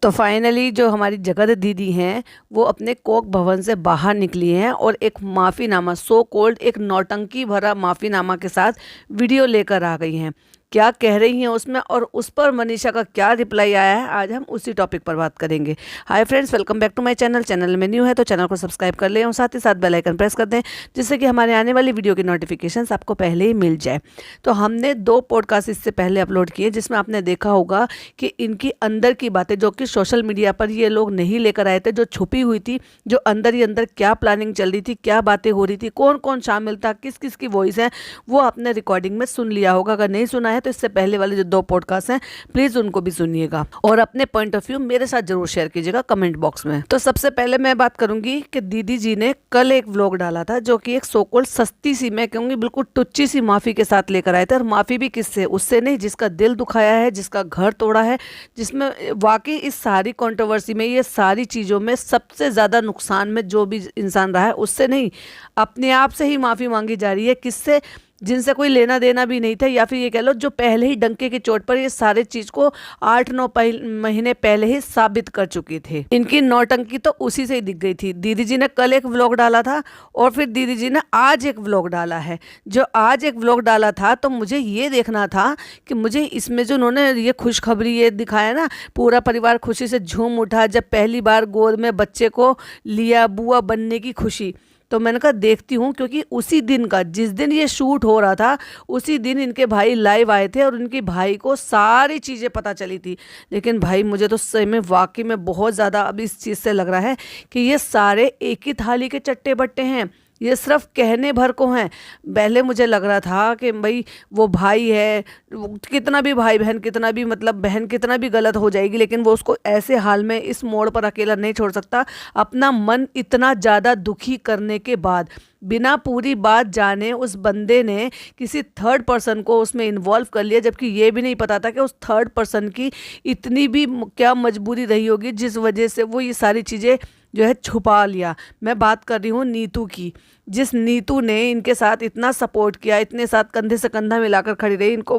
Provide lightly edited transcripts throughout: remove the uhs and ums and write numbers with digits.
तो फाइनली जो हमारी जगत दीदी हैं वो अपने कोक भवन से बाहर निकली हैं और एक माफ़ीनामा सो कॉल्ड एक नौटंकी भरा माफ़ीनामा के साथ वीडियो लेकर आ गई हैं। क्या कह रही हैं उसमें और उस पर मनीषा का क्या रिप्लाई आया है, आज हम उसी टॉपिक पर बात करेंगे। Hi friends, welcome back to my channel में न्यू है तो चैनल को सब्सक्राइब कर लें और साथ ही साथ बेल आइकन प्रेस कर दें जिससे कि हमारे आने वाली वीडियो की नोटिफिकेशंस आपको पहले ही मिल जाए। तो हमने 2 पॉडकास्ट इससे पहले अपलोड किए जिसमें आपने देखा होगा कि इनकी अंदर की बातें जो कि सोशल मीडिया पर ये लोग नहीं लेकर आए थे, जो छुपी हुई थी, जो अंदर ही अंदर क्या प्लानिंग चल रही थी, क्या बातें हो रही थी, कौन कौन शामिल था, किस किस की वॉइस है, वो आपने रिकॉर्डिंग में सुन लिया होगा। अगर नहीं सुना है तो इससे पहले वाले जो 2 पॉडकास्ट हैं प्लीज उनको भी सुनिएगा और अपने पॉइंट ऑफ व्यू मेरे साथ जरूर शेयर कीजिएगा कमेंट बॉक्स में। तो सबसे पहले मैं बात करूंगी कि दीदी जी ने कल एक व्लॉग डाला था जो कि एक सोकोल्ड सस्ती सी, मैं कहूंगी बिल्कुल टुच्ची सी माफी के साथ लेकर आए थे। और माफी भी किससे, उससे नहीं जिसका दिल दुखाया है, जिसका घर तोड़ा है, जिसमें वाकई इस सारी कंट्रोवर्सी में, ये सारी चीज़ों में सबसे ज़्यादा नुकसान में जो भी इंसान रहा है उससे नहीं, अपने आप से ही माफ़ी मांगी जा रही है। किससे? जिनसे कोई लेना देना भी नहीं था, या फिर ये कह लो जो पहले ही डंके की चोट पर ये सारे चीज़ को 8-9 महीने पहले ही साबित कर चुके थे। इनकी नौटंकी तो उसी से ही दिख गई थी। दीदी जी ने कल एक व्लॉग डाला था और फिर दीदी जी ने आज एक व्लॉग डाला है। जो आज एक व्लॉग डाला था तो मुझे ये देखना था कि मुझे इसमें जो उन्होंने ये खुशखबरी ये दिखाया ना, पूरा परिवार खुशी से झूम उठा जब पहली बार गोद में बच्चे को लिया, बुआ बनने की खुशी। तो मैंने कहा देखती हूँ, क्योंकि उसी दिन का, जिस दिन ये शूट हो रहा था उसी दिन इनके भाई लाइव आए थे और उनके भाई को सारी चीज़ें पता चली थी। लेकिन भाई मुझे तो सही में वाकई में बहुत ज़्यादा अब इस चीज़ से लग रहा है कि ये सारे एक ही थाली के चट्टे बट्टे हैं, ये सिर्फ कहने भर को हैं। पहले मुझे लग रहा था कि भाई वो भाई है, कितना भी भाई बहन, कितना भी मतलब बहन कितना भी गलत हो जाएगी लेकिन वो उसको ऐसे हाल में इस मोड़ पर अकेला नहीं छोड़ सकता। अपना मन इतना ज़्यादा दुखी करने के बाद, बिना पूरी बात जाने उस बंदे ने किसी थर्ड पर्सन को उसमें इन्वॉल्व कर लिया, जबकि ये भी नहीं पता था कि उस थर्ड पर्सन की इतनी भी क्या मजबूरी रही होगी जिस वजह से वो ये सारी चीज़ें जो है छुपा लिया। मैं बात कर रही हूँ नीतू की, जिस नीतू ने इनके साथ इतना सपोर्ट किया, इतने साथ कंधे से कंधा मिलाकर खड़ी रही, इनको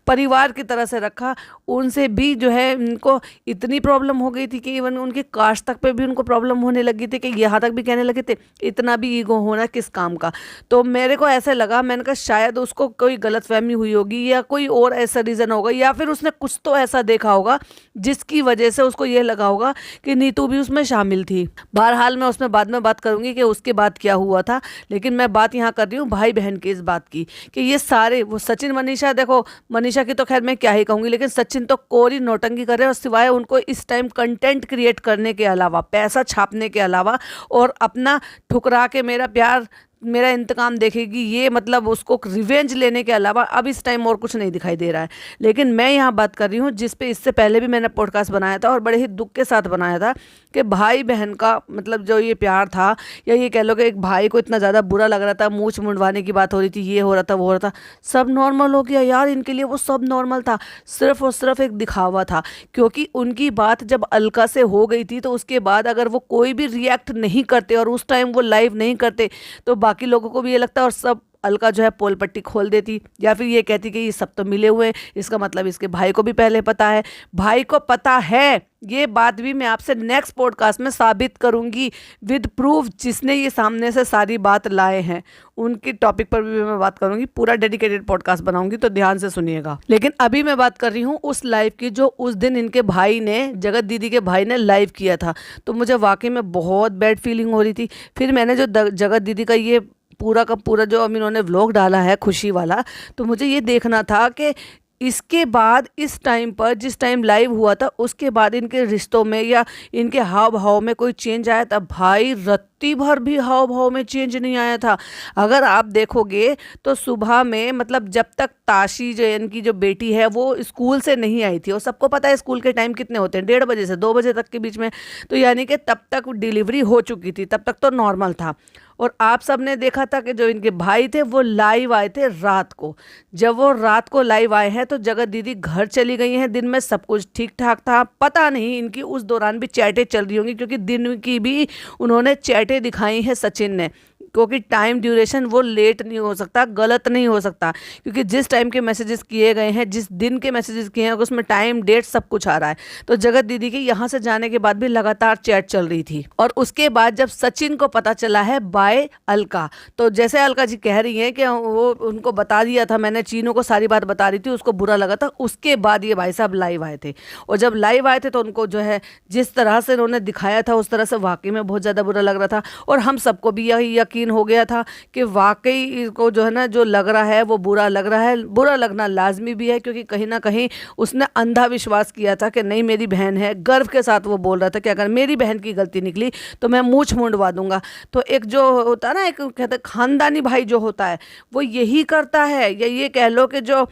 परिवार की तरह से रखा। उनसे भी जो है इनको इतनी प्रॉब्लम हो गई थी कि इवन उनकी कास्ट तक पे भी उनको प्रॉब्लम होने लगी थी कि यहाँ तक भी कहने लगे थे इतना भी ईगो होना किस काम का। तो मेरे को ऐसा लगा, मैंने कहा शायद उसको कोई गलतफहमी हुई होगी या कोई और ऐसा रीज़न होगा, या फिर उसने कुछ तो ऐसा देखा होगा जिसकी वजह से उसको ये लगा होगा कि नीतू भी उसमें शामिल थी। बहरहाल मैं उसमें बाद में बात करूंगी कि उसके बाद क्या हुआ था, लेकिन मैं बात यहाँ कर रही हूँ भाई बहन की, इस बात की कि ये सारे वो सचिन मनीषा, देखो मनीषा की तो खैर मैं क्या ही कहूँगी, लेकिन सचिन तो कोरी नौटंकी कर रहे हैं और सिवाय उनको इस टाइम कंटेंट क्रिएट करने के अलावा, पैसा छापने के अलावा और अपना ठुकरा के मेरा प्यार मेरा इंतकाम देखेगी, ये मतलब उसको रिवेंज लेने के अलावा अब इस टाइम और कुछ नहीं दिखाई दे रहा है। लेकिन मैं यहाँ बात कर रही हूँ जिस पे इससे पहले भी मैंने पॉडकास्ट बनाया था और बड़े ही दुख के साथ बनाया था कि भाई बहन का मतलब जो ये प्यार था, या ये कह लो कि एक भाई को इतना ज़्यादा बुरा लग रहा था, मूंछ मुंडवाने की बात हो रही थी, ये हो रहा था वो हो रहा था, सब नॉर्मल हो गया यार इनके लिए। वो सब नॉर्मल था, सिर्फ और सिर्फ एक दिखावा था। क्योंकि उनकी बात जब अलका से हो गई थी तो उसके बाद अगर वो कोई भी रिएक्ट नहीं करते और उस टाइम वो लाइव नहीं करते तो बाकी लोगों को भी ये लगता और सब अलका जो है पोल पट्टी खोल देती, या फिर ये कहती कि ये सब तो मिले हुए हैं, इसका मतलब इसके भाई को भी पहले पता है। भाई को पता है, ये बात भी मैं आपसे नेक्स्ट पॉडकास्ट में साबित करूंगी विद प्रूफ, जिसने ये सामने से सारी बात लाए हैं उनकी टॉपिक पर भी मैं बात करूंगी, पूरा डेडिकेटेड पॉडकास्ट बनाऊंगी, तो ध्यान से सुनिएगा। लेकिन अभी मैं बात कर रही हूँ उस लाइव की जो उस दिन इनके भाई ने, जगत दीदी के भाई ने लाइव किया था। तो मुझे वाकई में बहुत बैड फीलिंग हो रही थी। फिर मैंने जो जगत दीदी का ये पूरा का पूरा जो अब इन्होंने व्लॉग डाला है खुशी वाला, तो मुझे ये देखना था कि इसके बाद इस टाइम पर, जिस टाइम लाइव हुआ था उसके बाद इनके रिश्तों में या इनके हाव भाव में कोई चेंज आया था। भाई रत्ती भर भी हाव भाव में चेंज नहीं आया था। अगर आप देखोगे तो सुबह में, मतलब जब तक ताशी जो इनकी जो बेटी है वो स्कूल से नहीं आई थी, और सबको पता है स्कूल के टाइम कितने होते हैं, 1:30 बजे से 2 बजे तक के बीच में, तो यानी कि तब तक डिलीवरी हो चुकी थी, तब तक तो नॉर्मल था। और आप सबने देखा था कि जो इनके भाई थे वो लाइव आए थे रात को। जब वो रात को लाइव आए हैं तो जगत दीदी घर चली गई हैं। दिन में सब कुछ ठीक ठाक था, पता नहीं इनकी उस दौरान भी चैटें चल रही होंगी, क्योंकि दिन की भी उन्होंने चैटें दिखाई हैं सचिन ने, क्योंकि टाइम ड्यूरेशन वो लेट नहीं हो सकता, गलत नहीं हो सकता, क्योंकि जिस टाइम के मैसेजेस किए गए हैं, जिस दिन के मैसेजेस किए हैं, उसमें टाइम डेट सब कुछ आ रहा है। तो जगत दीदी की यहाँ से जाने के बाद भी लगातार चैट चल रही थी। और उसके बाद जब सचिन को पता चला है बाय अलका, तो जैसे अलका जी कह रही हैं कि वो उनको बता दिया था मैंने, चीनू को सारी बात बता रही थी, उसको बुरा लगा था। उसके बाद ये भाई साहब लाइव आए थे, और जब लाइव आए थे तो उनको जो है जिस तरह से उन्होंने दिखाया था उस तरह से वाकई में बहुत ज़्यादा बुरा लग रहा था। और हम सबको भी यही यकीन हो गया था कि वाकई इसको जो है ना जो लग रहा है वो बुरा लग रहा है। बुरा लगना लाजमी भी है, क्योंकि कहीं ना कहीं उसने अंधा विश्वास किया था कि नहीं मेरी बहन है। गर्व के साथ वो बोल रहा था कि अगर मेरी बहन की गलती निकली तो मैं मूंछ मुंडवा दूंगा। तो एक जो होता है ना, एक कहते हैं खानदानी भाई जो होता है वो यही करता है, या ये कह लो कि जो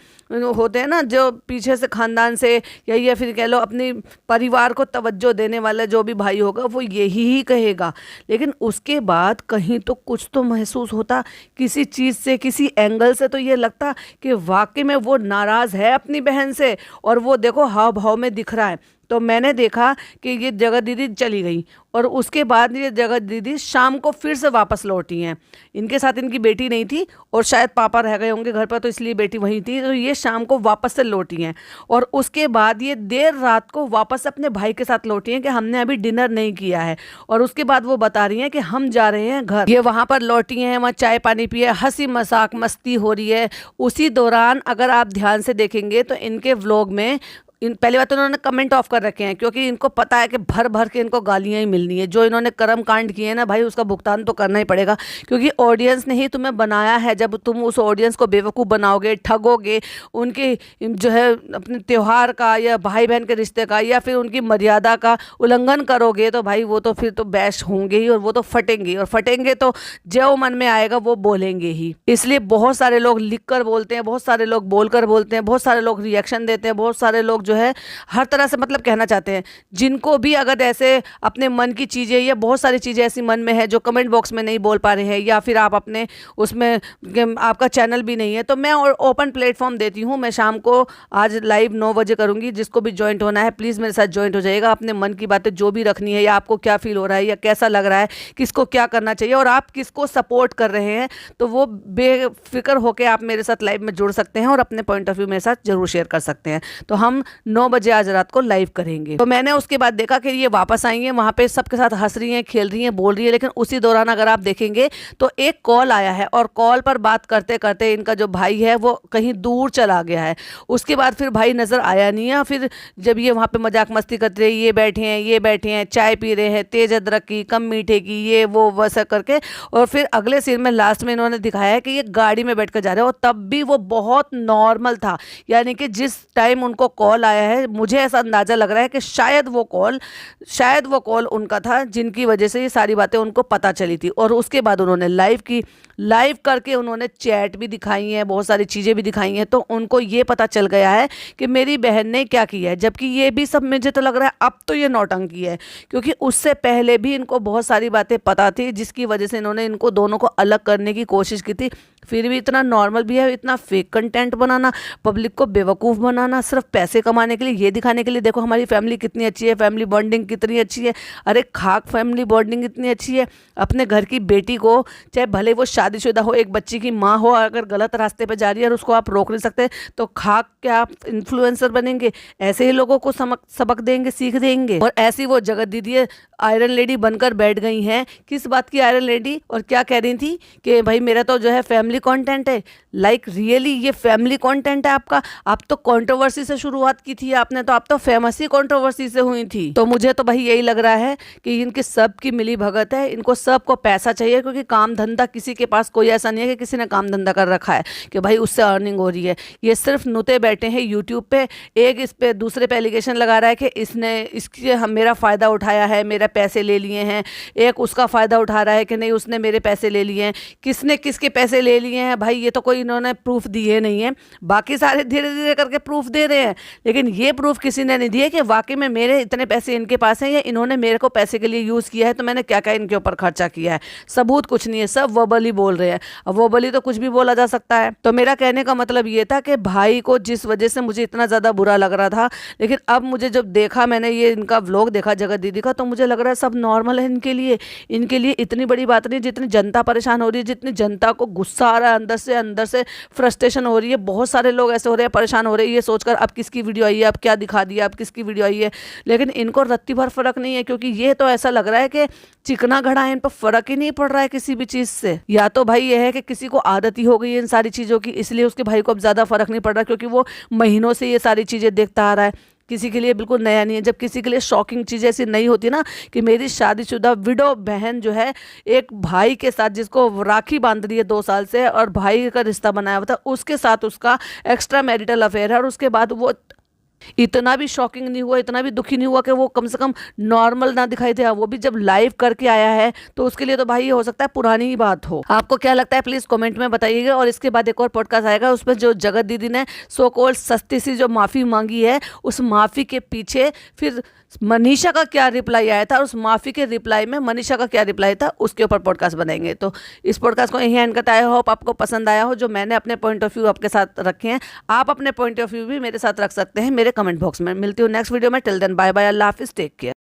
होते हैं ना जो पीछे से खानदान से, या फिर कह लो अपनी परिवार को तवज्जो देने वाला जो भी भाई होगा वो यही ही कहेगा। लेकिन उसके बाद कहीं तो कुछ तो महसूस होता किसी चीज़ से, किसी एंगल से, तो ये लगता कि वाकई में वो नाराज़ है अपनी बहन से, और वो देखो हाव भाव में दिख रहा है। तो मैंने देखा कि ये जगत दीदी चली गई, और उसके बाद ये जगत दीदी शाम को फिर से वापस लौटी हैं। इनके साथ इनकी बेटी नहीं थी, और शायद पापा रह गए होंगे घर पर, तो इसलिए बेटी वहीं थी। तो ये शाम को वापस से लौटी हैं, और उसके बाद ये देर रात को वापस अपने भाई के साथ लौटी हैं कि हमने अभी डिनर नहीं किया है। और उसके बाद वो बता रही हैं कि हम जा रहे हैं घर। ये वहाँ पर लौटी हैं, वहाँ चाय पानी पिए, हंसी मजाक मस्ती हो रही है। उसी दौरान अगर आप ध्यान से देखेंगे तो इनके व्लॉग में पहली बात तो इन्होंने कमेंट ऑफ कर रखे हैं, क्योंकि इनको पता है कि भर भर के इनको गालियां ही मिलनी है। जो इन्होंने कर्म कांड किए हैं ना भाई, उसका भुगतान तो करना ही पड़ेगा, क्योंकि ऑडियंस ने ही तुम्हें बनाया है। जब तुम उस ऑडियंस को बेवकूफ़ बनाओगे, ठगोगे, उनके जो है अपने त्यौहार का या भाई बहन के रिश्ते का या फिर उनकी मर्यादा का उल्लंघन करोगे, तो भाई वो तो फिर तो बैश होंगे ही, और वो तो फटेंगे, और फटेंगे तो जो मन में आएगा वो बोलेंगे ही। इसलिए बहुत सारे लोग लिख कर बोलते हैं, बहुत सारे लोग बोल कर बोलते हैं, बहुत सारे लोग रिएक्शन देते हैं, बहुत सारे लोग जो है हर तरह से मतलब कहना चाहते हैं। जिनको भी अगर ऐसे अपने मन की चीज़ें या बहुत सारी चीज़ें ऐसी मन में है जो कमेंट बॉक्स में नहीं बोल पा रहे हैं, या फिर आप अपने उसमें आपका चैनल भी नहीं है, तो मैं ओपन प्लेटफॉर्म देती हूँ। मैं शाम को आज लाइव 9 बजे करूँगी। जिसको भी ज्वाइंट होना है प्लीज़ मेरे साथ ज्वाइंट हो जाइएगा। अपने मन की बातें जो भी रखनी है, या आपको क्या फील हो रहा है, या कैसा लग रहा है, किसको क्या करना चाहिए, और आप किसको सपोर्ट कर रहे हैं, तो वो बेफिक्र होकर आप मेरे साथ लाइव में जुड़ सकते हैं और अपने पॉइंट ऑफ व्यू मेरे साथ जरूर शेयर कर सकते हैं। तो हम 9 बजे आज रात को लाइव करेंगे। तो मैंने उसके बाद देखा कि ये वापस आई हैं, वहाँ पे सबके साथ हंस रही हैं, खेल रही हैं, बोल रही है। लेकिन उसी दौरान अगर आप देखेंगे तो एक कॉल आया है, और कॉल पर बात करते करते इनका जो भाई है वो कहीं दूर चला गया है। उसके बाद फिर भाई नज़र आया नहीं है। फिर जब ये वहाँ पे मजाक मस्ती करते रहे, ये बैठे हैं, चाय पी रहे हैं, तेज अदरक की, कम मीठे की, ये वो वैसा करके, और फिर अगले सीन में लास्ट में इन्होंने दिखाया है कि ये गाड़ी में बैठ कर जा रहे हैं, और तब भी वो बहुत नॉर्मल था। यानी कि जिस टाइम उनको कॉल आया है, मुझे ऐसा अंदाज़ा लग रहा है कि शायद वो कॉल उनका था, जिनकी वजह से ये सारी बातें उनको पता चली थी। और उसके बाद उन्होंने लाइव करके उन्होंने चैट भी दिखाई है, बहुत सारी चीज़ें भी दिखाई हैं। तो उनको ये पता चल गया है कि मेरी बहन ने क्या किया है। जबकि ये भी सब मुझे तो लग रहा है अब तो ये नौटंकी है, क्योंकि उससे पहले भी इनको बहुत सारी बातें पता थी, जिसकी वजह से इन्होंने इनको दोनों को अलग करने की कोशिश की थी। फिर भी इतना नॉर्मल भी है, इतना फेक कंटेंट बनाना, पब्लिक को बेवकूफ़ बनाना, सिर्फ पैसे कमाने के लिए, ये दिखाने के लिए देखो हमारी फैमिली कितनी अच्छी है, फैमिली बॉन्डिंग कितनी अच्छी है। अरे खाक फैमिली बॉन्डिंग इतनी अच्छी है। अपने घर की बेटी को, चाहे भले वो शादीशुदा हो, एक बच्ची की माँ हो, अगर गलत रास्ते पर जा रही है और उसको आप रोक नहीं सकते, तो खाक क्या आप इन्फ्लुएंसर बनेंगे? ऐसे ही लोगों को सबक देंगे, सीख देंगे। और ऐसी वो जगत दीदी आयरन लेडी बनकर बैठ गई हैं। किस बात की आयरन लेडी? और क्या कह रही थी कि भाई मेरा तो जो है फैमिली कंटेंट है। लाइक रियली ये फैमिली कंटेंट है आपका? आप तो कंट्रोवर्सी से शुरुआत की थी आपने, तो आप तो फेमस ही कंट्रोवर्सी से हुई थी। तो मुझे तो भाई यही लग रहा है कि इनके सब की मिली भगत है, इनको सबको पैसा चाहिए, क्योंकि काम धंधा किसी के पास पास कोई ऐसा नहीं है कि किसी ने काम धंधा कर रखा है कि भाई उससे अर्निंग हो रही है। ये सिर्फ नुते बैठे हैं यूट्यूब पे, एक इस पे दूसरे पे एलिगेशन लगा रहा है कि इसने इसके हम मेरा फ़ायदा उठाया है, मेरे पैसे ले लिए हैं, एक उसका फ़ायदा उठा रहा है कि नहीं उसने मेरे पैसे ले लिए हैं। किसने किसके पैसे ले लिए हैं भाई, ये तो कोई इन्होंने प्रूफ दिए नहीं है। बाकी सारे धीरे धीरे करके प्रूफ दे रहे हैं, लेकिन ये प्रूफ किसी ने नहीं दिए कि वाकई में मेरे इतने पैसे इनके पास हैं या इन्होंने मेरे को पैसे के लिए यूज़ किया है तो मैंने क्या क्या इनके ऊपर खर्चा किया है। सबूत कुछ नहीं है, सब वर्बली बोल रहे हैं। अब वर्बली तो कुछ भी बोला जा सकता है। तो मेरा कहने का मतलब ये था कि भाई को जिस वजह से मुझे इतना ज़्यादा बुरा लग रहा था, लेकिन अब मुझे जब देखा, मैंने ये इनका व्लॉग देखा जगत दीदी का, तो मुझे लग रहा है सब नॉर्मल है इनके लिए इतनी बड़ी बात नहीं। जितनी जनता परेशान हो रही है, जितनी जनता को गुस्सा आ रहा है, अंदर से फ्रस्ट्रेशन हो रही है, बहुत सारे लोग ऐसे हो रहे हैं, परेशान हो रहे हैं ये सोचकर अब किसकी वीडियो आई है, अब क्या दिखा दिया, अब किसकी वीडियो आई है। लेकिन इनको रत्ती भर फर्क नहीं है, क्योंकि ये तो ऐसा लग रहा है कि चिकना घड़ा है, इन पर फर्क ही नहीं पड़ रहा है किसी भी चीज़ से। या तो भाई ये है कि किसी को आदत ही हो गई है इन सारी चीज़ों की, इसलिए उसके भाई को अब ज़्यादा फर्क नहीं पड़ रहा, क्योंकि वो महीनों से ये सारी चीज़ें देखता आ रहा है। किसी के लिए बिल्कुल नया नहीं है। जब किसी के लिए शॉकिंग चीज़ ऐसी नहीं होती ना कि मेरी शादीशुदा विडो बहन जो है एक भाई के साथ, जिसको राखी बांध रही है 2 साल से और भाई का रिश्ता बनाया हुआ था, उसके साथ उसका एक्स्ट्रा मैरिटल अफेयर है, और उसके बाद वो इतना भी शॉकिंग नहीं हुआ, इतना भी दुखी नहीं हुआ कि वो कम से कम नॉर्मल ना दिखाई दे। वो भी जब लाइव करके आया है तो उसके लिए तो भाई ये हो सकता है पुरानी ही बात हो। आपको क्या लगता है प्लीज़ कमेंट में बताइएगा। और इसके बाद एक और पॉडकास्ट आएगा, उसमें जो जगत दीदी ने सो कॉल्ड सस्ती सी जो माफ़ी मांगी है, उस माफ़ी के पीछे फिर मनीषा का क्या रिप्लाई आया था, और उस माफ़ी के रिप्लाई में मनीषा का क्या रिप्लाई था, उसके ऊपर पॉडकास्ट बनाएंगे। तो इस पॉडकास्ट को यहीं एंड करता है। होप आपको पसंद आया हो, जो मैंने अपने पॉइंट ऑफ व्यू आपके साथ रखे हैं। आप अपने पॉइंट ऑफ व्यू भी मेरे साथ रख सकते हैं मेरे कमेंट बॉक्स में। मिलती हूँ नेक्स्ट वीडियो में। टिल देन बाय बाय, अल्लाह हाफिज़, टेक केयर।